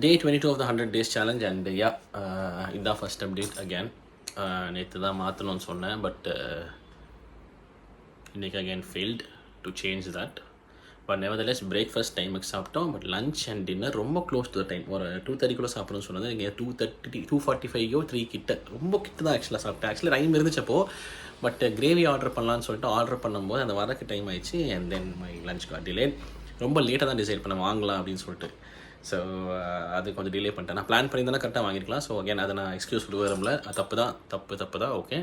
Day 22 of the 100 days challenge and yeah, இதுதான் first update again. நேற்று தான் மாற்றணும்னு சொன்னேன், பட் இன்றைக்கி again failed to change that. But nevertheless breakfast டைமுக்கு சாப்பிட்டோம், பட் லஞ்ச் அண்ட் டின்னர் ரொம்ப க்ளோஸ் டு த டைம். ஒரு 2:30 சாப்பிடணும்னு சொன்னது இங்கே 2:30 2:45 3 கிட்ட, ரொம்ப கிட்ட தான் ஆக்சுவலாக சாப்பிட்டேன். ஆக்சுவலி டைம் இருந்துச்சப்போ, பட் கிரேவி ஆர்டர் பண்ணலான்னு சொல்லிட்டு ஆர்டர் பண்ணும்போது அந்த வரக்கு டைம் ஆயிடுச்சு. And then my lunch got delay. ரொம்ப லேட்டாக தான் டிசைட் பண்ண வாங்கலாம் அப்படின்னு சொல்லிட்டு. ஸோ அது கொஞ்சம் டிலே பண்ணிட்டேன். நான் பிளான் பண்ணியிருந்தேன்னா கரெக்டாக வாங்கிருக்கலாம். ஸோ அகேன் அதை நான் எக்ஸ்கியூஸ் கொடுக்க விரும்பல. தப்பு தான். ஓகே,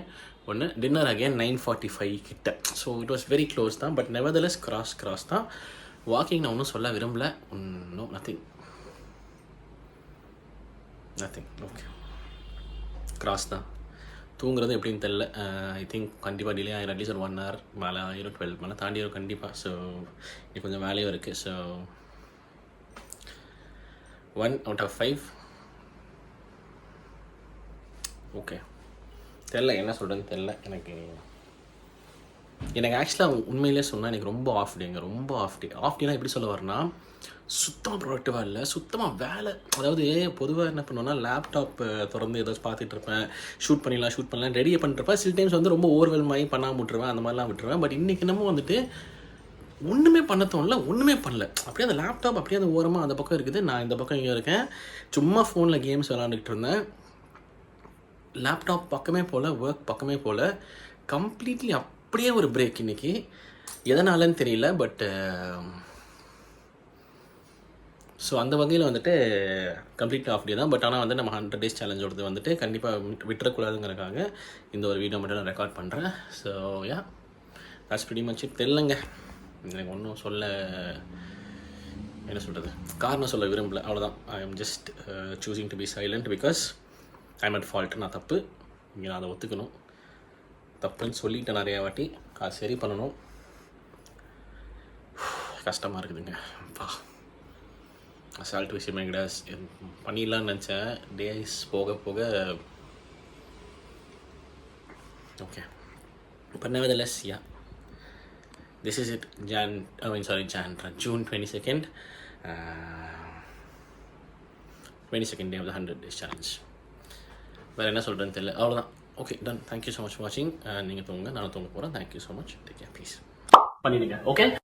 ஒன்று டின்னர் அகேன் 9:45 கிட்ட. So it was very close தான், பட் நெவர்தலெஸ் கிராஸ் தான். வாக்கிங் நான் ஒன்றும் சொல்ல விரும்பல. No, nothing. ஓகே, கிராஸ் தான். தூங்குறது எப்படின்னு தெரில. ஐ திங்க் கண்டிப்பாக டிலே ஆகிரும். அட்லீஸ்ட் ஒரு 1 hour மேலே ஆயிரும், 12 மேலே தாண்டிடும் கண்டிப்பாக. ஸோ இது கொஞ்சம் வேலையும் இருக்குது. So 1 out of 5. ஓகே, தெரில என்ன சொல்கிறேன்னு தெரில. எனக்கு ஆக்சுவலாக உண்மையிலே சொன்னால் எனக்கு ரொம்ப ஆஃப் டேனா எப்படி சொல்ல வரேன்னா, சுத்தமாக ப்ரொடக்டிவாக இல்லை, சுத்தமாக வேலை. அதாவது பொதுவாக என்ன பண்ணுவேன்னா, லேப்டாப் திறந்து ஏதாச்சும் பார்த்துட்டு இருப்பேன், ஷூட் பண்ணலாம் ரெடியாக பண்ணிட்டுருப்பேன். சில டைம்ஸ் வந்து ரொம்ப ஓவர்வெல்ம் ஆகி பண்ணாமல் விட்டுருவேன், அந்த மாதிரிலாம் விட்டுருவேன். பட் இன்றைக்கி என்னமோ வந்துட்டு ஒன்றுமே ஒன்றுமே பண்ணல. அப்படியே அந்த லேப்டாப் அப்படியே அந்த ஓரமாக அந்த பக்கம் இருக்குது, நான் இந்த பக்கம் இங்கே இருக்கேன். சும்மா ஃபோனில் கேம்ஸ் விளாண்டுக்கிட்டு இருந்தேன். லேப்டாப் பக்கமே போல், ஒர்க் பக்கமே போல், கம்ப்ளீட்லி அப்படியே ஒரு பிரேக் இன்றைக்கி. எதனாலன்னு தெரியல, பட் ஸோ அந்த வகையில் வந்துட்டு கம்ப்ளீட் ஆஃப் டே தான். பட் ஆனால் வந்து நம்ம 100 days சேலஞ்சோடது வந்துட்டு கண்டிப்பாக விட்டுறக்கூடாதுங்கிறதுக்காக இந்த ஒரு வீடியோ மட்டும் நான் ரெக்கார்ட் பண்ணுறேன். So yeah, that's pretty much it. தெரியலங்க, எனக்கு ஒன்றும் சொல்ல, என்ன சொல்கிறது, காரணம் சொல்ல விரும்பல, அவ்வளோதான். I am just choosing to be silent because I am at fault. நான் தப்பு, இங்கே நான் அதை ஒத்துக்கணும். தப்புன்னு சொல்லிட்டேன் நிறையா வாட்டி, அது சரி பண்ணணும். கஷ்டமாக இருக்குதுங்க. அசால்ட் விஷயமே கிடையாது. பண்ணிடலான்னு நினச்சேன், டேஸ் போக okay. But nevertheless yeah, this is it. June 22nd. 22nd day of the 100 days challenge. வேறு என்ன சொல்கிறேன்னு தெரியல, அவ்வளோதான். Okay, done. Thank you so much for வாட்சிங். நீங்கள் தூங்க, நானும் தூங்க போகிறேன். Thank you so much. Take care, please பண்ணிடுங்க. ஓகே.